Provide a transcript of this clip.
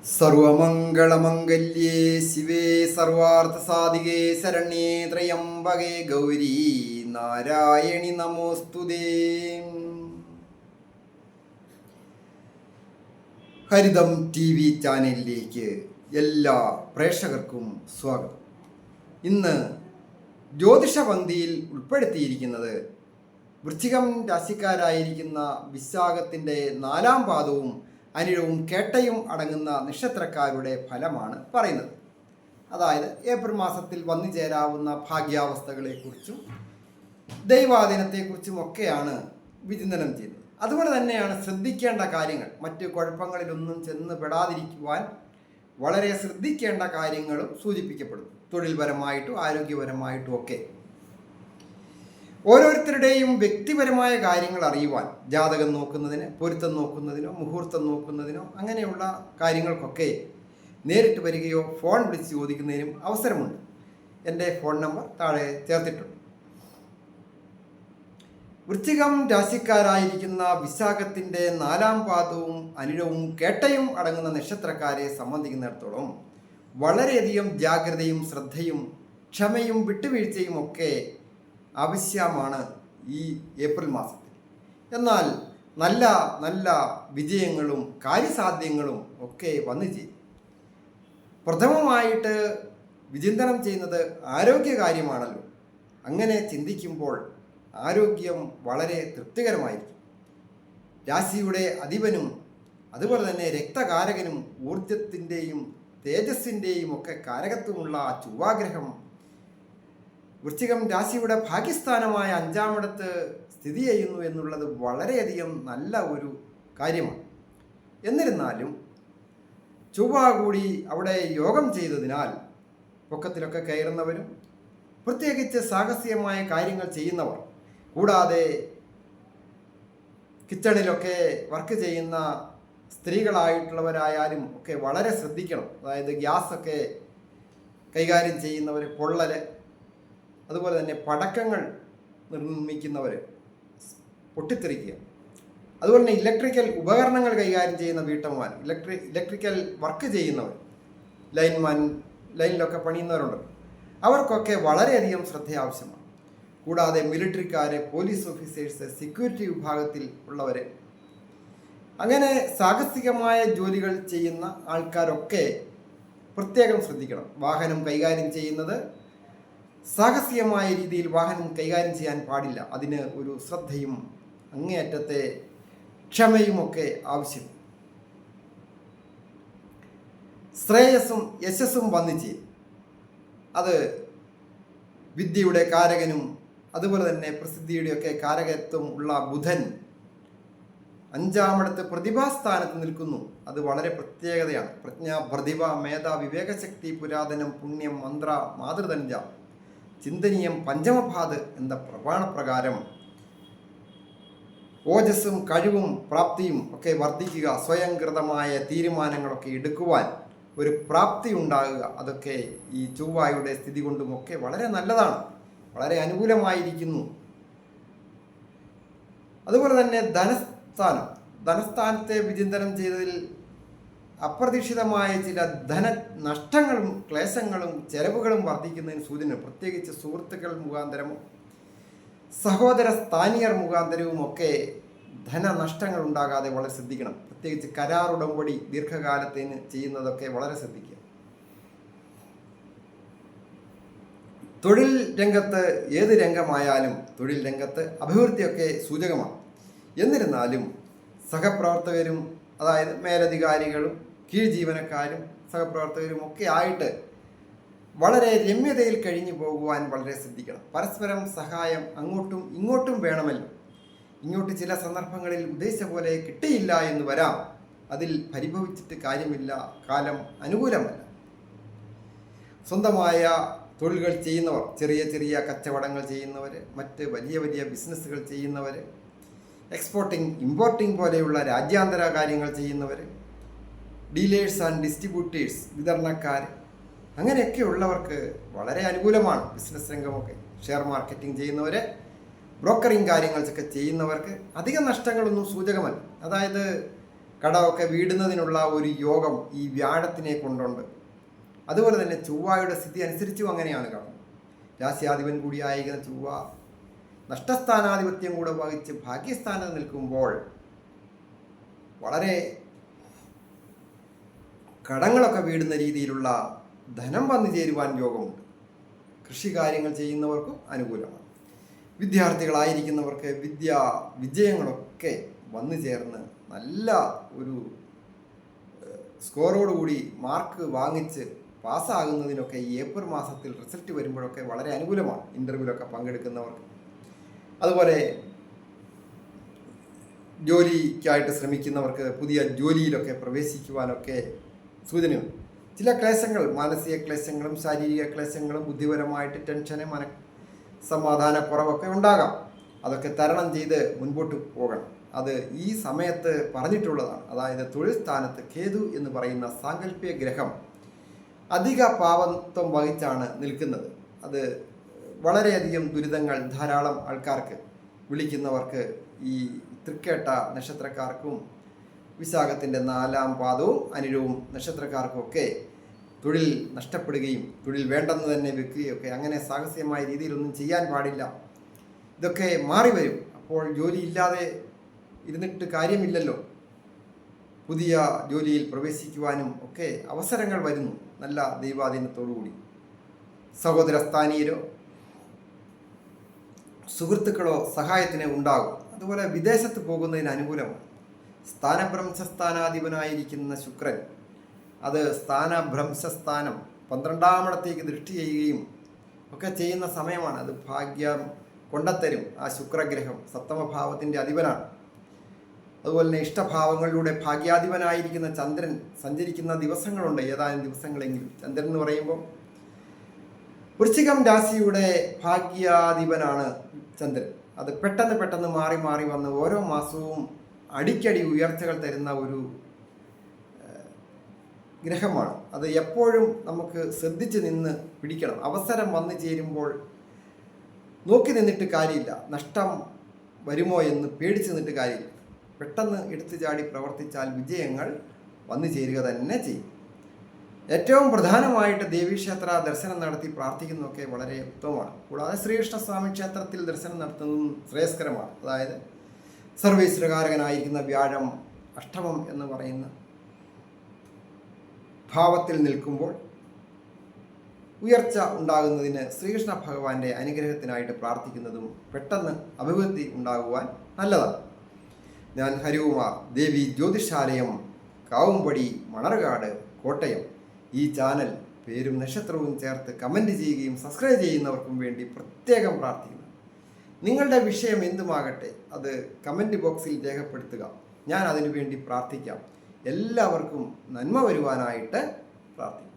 സർവമംഗളമംഗല്യേ ശിവേ സർവാർത്ഥസാധികേ ശരണ്യേ ത്രയംബകേ ഗൗരി നാരായണി നമോസ്തുതേ. ഹരിതം TV ചാനലിലേക്ക് എല്ലാ പ്രേക്ഷകർക്കും സ്വാഗതം. ഇന്ന് ജ്യോതിഷപന്തിയിൽ ഉൾപ്പെടുത്തിയിരിക്കുന്നത് വൃശ്ചികം രാശിക്കാരായിരിക്കുന്ന വിശാഖത്തിൻ്റെ 4-ാം പാദവും അനിഴവും കേട്ടയും അടങ്ങുന്ന നക്ഷത്രക്കാരുടെ ഫലമാണ് പറയുന്നത്. അതായത് ഏപ്രിൽ മാസത്തിൽ വന്നു ചേരാവുന്ന ഭാഗ്യാവസ്ഥകളെക്കുറിച്ചും ദൈവാധീനത്തെക്കുറിച്ചും ഒക്കെയാണ് വിചിന്തനം ചെയ്യുന്നത്. അതുപോലെ തന്നെയാണ് ശ്രദ്ധിക്കേണ്ട കാര്യങ്ങൾ, മറ്റ് കുഴപ്പങ്ങളിലൊന്നും ചെന്ന് പെടാതിരിക്കുവാൻ വളരെ ശ്രദ്ധിക്കേണ്ട കാര്യങ്ങളും സൂചിപ്പിക്കപ്പെടുന്നു. തൊഴിൽപരമായിട്ടും ആരോഗ്യപരമായിട്ടും ഒക്കെ ഓരോരുത്തരുടെയും വ്യക്തിപരമായ കാര്യങ്ങൾ അറിയുവാൻ ജാതകം നോക്കുന്നതിന്, പൊരുത്തം നോക്കുന്നതിനോ മുഹൂർത്തം നോക്കുന്നതിനോ അങ്ങനെയുള്ള കാര്യങ്ങൾക്കൊക്കെ നേരിട്ട് വരികയോ ഫോൺ വിളിച്ച് ചോദിക്കുന്നതിനും അവസരമുണ്ട്. എൻ്റെ ഫോൺ നമ്പർ താഴെ ചേർത്തിട്ടുണ്ട്. വൃശ്ചികം രാശിക്കാരായിരിക്കുന്ന വിശാഖത്തിൻ്റെ 4-ാം പാദവും അനിഴവും കേട്ടയും അടങ്ങുന്ന നക്ഷത്രക്കാരെ സംബന്ധിക്കുന്നിടത്തോളം വളരെയധികം ജാഗ്രതയും ശ്രദ്ധയും ക്ഷമയും വിട്ടുവീഴ്ചയും ഒക്കെ ആവശ്യമാണ് ഈ ഏപ്രിൽ മാസത്തിൽ. എന്നാൽ നല്ല നല്ല വിജയങ്ങളും കാര്യസാധ്യങ്ങളും ഒക്കെ വന്നു ചെയ്യും. പ്രഥമമായിട്ട് വിചിന്തനം ചെയ്യുന്നത് ആരോഗ്യകാര്യമാണല്ലോ. അങ്ങനെ ചിന്തിക്കുമ്പോൾ ആരോഗ്യം വളരെ തൃപ്തികരമായിരിക്കും. രാശിയുടെ അധിപനും അതുപോലെ തന്നെ രക്തകാരകനും ഊർജത്തിൻ്റെയും തേജസ്സിൻ്റെയും ഒക്കെ കാരകത്വമുള്ള ചൊവ്വാഗ്രഹം വൃശ്ചികം രാശിയുടെ ഭാഗ്യസ്ഥാനമായ 5-ാമിടത്ത് സ്ഥിതി ചെയ്യുന്നു എന്നുള്ളത് വളരെയധികം നല്ല ഒരു കാര്യമാണ്. എന്നിരുന്നാലും ചൊവ്വ കൂടി അവിടെ യോഗം ചെയ്തതിനാൽ പൊക്കത്തിലൊക്കെ കയറുന്നവരും പ്രത്യേകിച്ച് സാഹസികമായ കാര്യങ്ങൾ ചെയ്യുന്നവർ, കൂടാതെ കിച്ചണിലൊക്കെ വർക്ക് ചെയ്യുന്ന സ്ത്രീകളായിട്ടുള്ളവരായാലും ഒക്കെ വളരെ ശ്രദ്ധിക്കണം. അതായത് ഗ്യാസൊക്കെ കൈകാര്യം ചെയ്യുന്നവർ, പൊള്ളൽ, അതുപോലെ തന്നെ പടക്കങ്ങൾ നിർമ്മിക്കുന്നവർ പൊട്ടിത്തെറിക്കുക, അതുപോലെ തന്നെ ഇലക്ട്രിക്കൽ ഉപകരണങ്ങൾ കൈകാര്യം ചെയ്യുന്ന വീട്ടമ്മമാർ, ഇലക്ട്രിക്കൽ വർക്ക് ചെയ്യുന്നവർ, ലൈനിലൊക്കെ പണിയുന്നവരുണ്ട്, അവർക്കൊക്കെ വളരെയധികം ശ്രദ്ധ ആവശ്യമാണ്. കൂടാതെ മിലിറ്ററിക്കാർ, പോലീസ് ഓഫീസേഴ്സ്, സെക്യൂരിറ്റി വിഭാഗത്തിൽ ഉള്ളവർ, അങ്ങനെ സാഹസികമായ ജോലികൾ ചെയ്യുന്ന ആൾക്കാരൊക്കെ പ്രത്യേകം ശ്രദ്ധിക്കണം. വാഹനം കൈകാര്യം ചെയ്യുന്നത് സാഹസികമായ രീതിയിൽ വാഹനം കൈകാര്യം ചെയ്യാൻ പാടില്ല. അതിന് ഒരു ശ്രദ്ധയും അങ്ങേയറ്റത്തെ ക്ഷമയുമൊക്കെ ആവശ്യം. ശ്രേയസ്സും യശസ്സും വന്നു ചെയ്യും. അത് വിദ്യയുടെ കാരകനും അതുപോലെ തന്നെ പ്രസിദ്ധിയുടെയൊക്കെ കാരകത്വം ഉള്ള ബുധൻ 5-ാമിടത്ത് പ്രതിഭാസ്ഥാനത്ത് നിൽക്കുന്നു. അത് വളരെ പ്രത്യേകതയാണ്. പ്രജ്ഞ, പ്രതിഭ, മേധ, വിവേകശക്തി, പുരാതനം, പുണ്യം, മന്ത്ര, മാതൃതഞ്ച, ചിന്തനീയം, പഞ്ചമഭാത് എന്ന പ്രമാണപ്രകാരം ഓജസ്സും കഴിവും പ്രാപ്തിയും ഒക്കെ വർദ്ധിക്കുക, സ്വയംകൃതമായ തീരുമാനങ്ങളൊക്കെ എടുക്കുവാൻ ഒരു പ്രാപ്തി ഉണ്ടാകുക, അതൊക്കെ ഈ ചൊവ്വയുടെ സ്ഥിതി കൊണ്ടുമൊക്കെ വളരെ നല്ലതാണ്, വളരെ അനുകൂലമായിരിക്കുന്നു. അതുപോലെ തന്നെ ധനസ്ഥാനത്തെ വിചിന്തനം ചെയ്തതിൽ അപ്രതീക്ഷിതമായ ചില ധനനഷ്ടങ്ങളും ക്ലേശങ്ങളും ചെലവുകളും വർദ്ധിക്കുന്നതിന് സൂചന. പ്രത്യേകിച്ച് സുഹൃത്തുക്കൾ മുഖാന്തരമോ സഹോദര സ്ഥാനീയർ മുഖാന്തരവും ഒക്കെ ധനനഷ്ടങ്ങൾ ഉണ്ടാകാതെ വളരെ ശ്രദ്ധിക്കണം. പ്രത്യേകിച്ച് കരാർ ഉടമ്പടി ദീർഘകാലത്തിന് ചെയ്യുന്നതൊക്കെ വളരെ ശ്രദ്ധിക്കുക. തൊഴിൽ രംഗത്ത് ഏത് രംഗമായാലും തൊഴിൽ രംഗത്ത് അഭിവൃദ്ധിയൊക്കെ സൂചകമാണ്. എന്നിരുന്നാലും സഹപ്രവർത്തകരും, അതായത് മേലധികാരികളും കീഴ് ജീവനക്കാരും സഹപ്രവർത്തകരും ഒക്കെ ആയിട്ട് വളരെ രമ്യതയിൽ കഴിഞ്ഞു പോകുവാൻ വളരെ ശ്രദ്ധിക്കണം. പരസ്പരം സഹായം അങ്ങോട്ടും ഇങ്ങോട്ടും വേണമല്ലോ. ഇങ്ങോട്ട് ചില സന്ദർഭങ്ങളിൽ ഉദ്ദേശിച്ച പോലെ കിട്ടിയില്ല എന്ന് വരാം. അതിൽ പരിഭവിച്ചിട്ട് കാര്യമില്ല, കാലം അനുകൂലമല്ല. സ്വന്തമായ തൊഴിലുകൾ ചെയ്യുന്നവർ, ചെറിയ ചെറിയ കച്ചവടങ്ങൾ ചെയ്യുന്നവർ, മറ്റ് വലിയ വലിയ ബിസിനസ്സുകൾ ചെയ്യുന്നവർ, എക്സ്പോർട്ടിംഗ് ഇമ്പോർട്ടിംഗ് പോലെയുള്ള രാജ്യാന്തര കാര്യങ്ങൾ ചെയ്യുന്നവർ, ഡീലേഴ്സ് ആൻഡ് ഡിസ്ട്രിബ്യൂട്ടേഴ്സ്, വിതരണക്കാർ, അങ്ങനെയൊക്കെ ഉള്ളവർക്ക് വളരെ അനുകൂലമാണ്. ബിസിനസ് രംഗമൊക്കെ ഷെയർ മാർക്കറ്റിംഗ് ചെയ്യുന്നവർ, ബ്രോക്കറിങ് കാര്യങ്ങളൊക്കെ ചെയ്യുന്നവർക്ക് അധിക നഷ്ടങ്ങളൊന്നും സൂചകമല്ല. അതായത് കടമൊക്കെ വീടുന്നതിനുള്ള ഒരു യോഗം ഈ വ്യാഴത്തിനെ കൊണ്ടുണ്ട്. അതുപോലെ തന്നെ ചൊവ്വയുടെ സ്ഥിതി അനുസരിച്ചും അങ്ങനെയാണ് കാണുന്നത്. രാശിയാധിപൻ കൂടിയായിരിക്കുന്ന ചൊവ്വ നഷ്ടസ്ഥാനാധിപത്യം കൂടെ വഹിച്ച് ഭാഗ്യസ്ഥാനത്ത് നിൽക്കുമ്പോൾ വളരെ കടങ്ങളൊക്കെ വീടുന്ന രീതിയിലുള്ള ധനം വന്നു ചേരുവാൻ യോഗമുണ്ട്. കൃഷി കാര്യങ്ങൾ ചെയ്യുന്നവർക്കും അനുകൂലമാണ്. വിദ്യാർത്ഥികളായിരിക്കുന്നവർക്ക് വിജയങ്ങളൊക്കെ വന്നു ചേർന്ന് നല്ല ഒരു സ്കോറോടുകൂടി മാർക്ക് വാങ്ങിച്ച് പാസ്സാകുന്നതിനൊക്കെ ഈ ഏപ്രിൽ മാസത്തിൽ റിസൾട്ട് വരുമ്പോഴൊക്കെ വളരെ അനുകൂലമാണ് ഇൻ്റർവ്യൂവിലൊക്കെ പങ്കെടുക്കുന്നവർക്ക്. അതുപോലെ ജോലിക്കായിട്ട് ശ്രമിക്കുന്നവർക്ക് പുതിയ ജോലിയിലൊക്കെ പ്രവേശിക്കുവാനൊക്കെ സൂചനയുണ്ട്. ചില ക്ലേശങ്ങൾ, മാനസിക ക്ലേശങ്ങളും ശാരീരിക ക്ലേശങ്ങളും ബുദ്ധിപരമായിട്ട് ടെൻഷന്, സമാധാനക്കുറവൊക്കെ ഉണ്ടാകാം. അതൊക്കെ തരണം ചെയ്ത് മുൻപോട്ട് പോകണം. അത് ഈ സമയത്ത് പറഞ്ഞിട്ടുള്ളതാണ്. അതായത് തൊഴിൽ സ്ഥാനത്ത് കേതു എന്ന് പറയുന്ന സാങ്കല്പിക ഗ്രഹം അധിക പാവത്വം വഹിച്ചാണ് നിൽക്കുന്നത്. അത് വളരെയധികം ദുരിതങ്ങൾ ധാരാളം ആൾക്കാർക്ക്, വിളിക്കുന്നവർക്ക്, ഈ തൃക്കേട്ട നക്ഷത്രക്കാർക്കും വിശാഖത്തിൻ്റെ 4-ാം പാദവും അനിഴവും നക്ഷത്രക്കാർക്കുമൊക്കെ തൊഴിൽ നഷ്ടപ്പെടുകയും തൊഴിൽ വേണ്ടെന്ന് തന്നെ വെക്കുകയൊക്കെ, അങ്ങനെ സാഹസികമായ രീതിയിലൊന്നും ചെയ്യാൻ പാടില്ല. ഇതൊക്കെ മാറി വരും. അപ്പോൾ ജോലി ഇല്ലാതെ ഇരുന്നിട്ട് കാര്യമില്ലല്ലോ. പുതിയ ജോലിയിൽ പ്രവേശിക്കുവാനും ഒക്കെ അവസരങ്ങൾ വരുന്നു നല്ല ദൈവാധീനത്തോടുകൂടി. സഹോദരസ്ഥാനീയരോ സുഹൃത്തുക്കളോ സഹായത്തിന് ഉണ്ടാകും. അതുപോലെ വിദേശത്ത് പോകുന്നതിന് അനുകൂലമാണ്. സ്ഥാനഭ്രംശസ്ഥാനാധിപനായിരിക്കുന്ന ശുക്രൻ അത് സ്ഥാനഭ്രംശസ്ഥാനം 12-ാമിടത്തേക്ക് ദൃഷ്ടി ചെയ്യുകയും ഒക്കെ ചെയ്യുന്ന സമയമാണ്. അത് ഭാഗ്യം കൊണ്ടത്തരും. ആ ശുക്രഗ്രഹം സപ്തമഭാവത്തിൻ്റെ അധിപനാണ്. അതുപോലെ തന്നെ ഇഷ്ടഭാവങ്ങളിലൂടെ ഭാഗ്യാധിപനായിരിക്കുന്ന ചന്ദ്രൻ സഞ്ചരിക്കുന്ന ദിവസങ്ങളുണ്ട്, ഏതാനും ദിവസങ്ങളെങ്കിലും. ചന്ദ്രൻ എന്ന് പറയുമ്പോൾ വൃശ്ചികം രാശിയുടെ ഭാഗ്യാധിപനാണ് ചന്ദ്രൻ. അത് പെട്ടെന്ന് മാറി മാറി വന്ന് ഓരോ മാസവും അടിക്കടി ഉയർച്ചകൾ തരുന്ന ഒരു ഗ്രഹമാണ്. അത് എപ്പോഴും നമുക്ക് ശ്രദ്ധിച്ച് നിന്ന് പിടിക്കണം. അവസരം വന്നു ചേരുമ്പോൾ നോക്കി നിന്നിട്ട് കാര്യമില്ല. നഷ്ടം വരുമോ എന്ന് പേടിച്ച് നിന്നിട്ട് കാര്യമില്ല. പെട്ടെന്ന് എടുത്തു ചാടി പ്രവർത്തിച്ചാൽ വിജയങ്ങൾ വന്നു ചേരുക തന്നെ ചെയ്യും. ഏറ്റവും പ്രധാനമായിട്ട് ദേവീക്ഷേത്ര ദർശനം നടത്തി പ്രാർത്ഥിക്കുന്നതൊക്കെ വളരെ ഉത്തമമാണ്. കൂടാതെ ശ്രീകൃഷ്ണസ്വാമി ക്ഷേത്രത്തിൽ ദർശനം നടത്തുന്നതും ശ്രേയസ്കരമാണ്. അതായത് സർവൈശ്വരകാരകനായിരിക്കുന്ന വ്യാഴം അഷ്ടമം എന്ന് പറയുന്ന ഭാവത്തിൽ നിൽക്കുമ്പോൾ ഉയർച്ച ഉണ്ടാകുന്നതിന് ശ്രീകൃഷ്ണ ഭഗവാന്റെ അനുഗ്രഹത്തിനായിട്ട് പ്രാർത്ഥിക്കുന്നതും പെട്ടെന്ന് അഭിവൃദ്ധി ഉണ്ടാകുവാൻ നല്ലതാണ്. ഞാൻ ഹരികുമാർ, ദേവി ജ്യോതിഷാലയം, കാവുംപടി, മണർകാട്, കോട്ടയം. ഈ ചാനൽ പേരും നക്ഷത്രവും ചേർത്ത് കമൻറ്റ് ചെയ്യുകയും സബ്സ്ക്രൈബ് ചെയ്യുന്നവർക്കും വേണ്ടി പ്രത്യേകം പ്രാർത്ഥിക്കുന്നു. നിങ്ങളുടെ വിഷയം എന്തുമാകട്ടെ അത് കമൻറ്റ് ബോക്സിൽ രേഖപ്പെടുത്തുക. ഞാൻ അതിനു വേണ്ടി പ്രാർത്ഥിക്കാം. എല്ലാവർക്കും നന്മ വരുവാനായിട്ട് പ്രാർത്ഥിക്കും.